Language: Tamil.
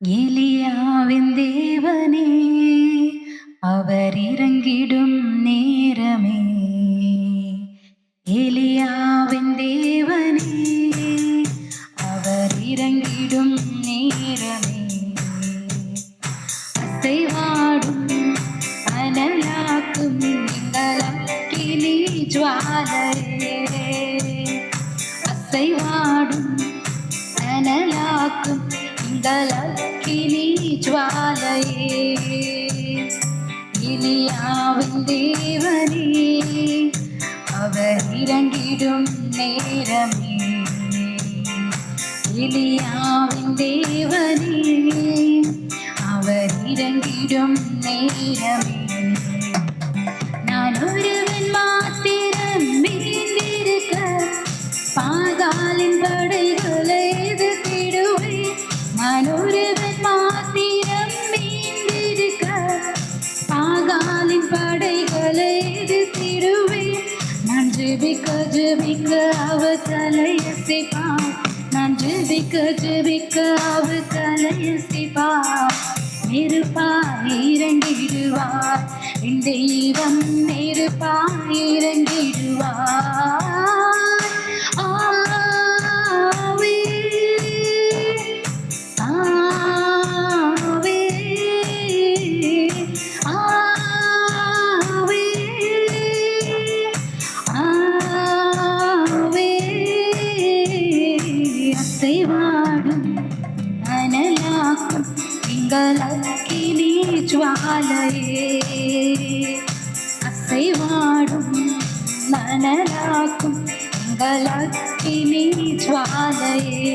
எலியாவின் தேவனே அவர் இறங்கிடும் நேரமே. எலியாவின் தேவனே அவர் இறங்கிடும் நேரமே. அசைவாடும் அனலாக்கும் எங்களக்கினி ஜுவாலையே. அசைவாடும் அனலாக்கும் எங்களக்கினி ஜுவாலையே. எலியாவின் தேவனே அவர் இறங்கிடும் நேரமே. எலியாவின் தேவனே அவர் இறங்கிடும் நேரமே. நான் ஒருவன் மாத்திரம் மீந்திருக்க பாகாலின் படைகளை எதிர்த்திடுவேன். நான் ஒருவன் மாத்திரம் மீந்திருக்க பாகாலின் படைகளை எதிர்த்திடுவேன். நான் ஜெபிக்க ஜெபிக்க அவர் தலையசைப்பார். நான் ஜெபிக்க ஜெபிக்க அவர் தலையசைப்பார். நெருப்பாய் இறங்கிடுவார் என் தெய்வம். நெருப்பாய் இறங்கிடுவார். ஆவே ஆவே ஆவே ஆவே. அசைவாடும் அனலாக்கும் எங்களக்கினி ஜுவாலையே. அசைவாடும் அனலாக்கும் எங்களக்கினி ஜுவாலையே.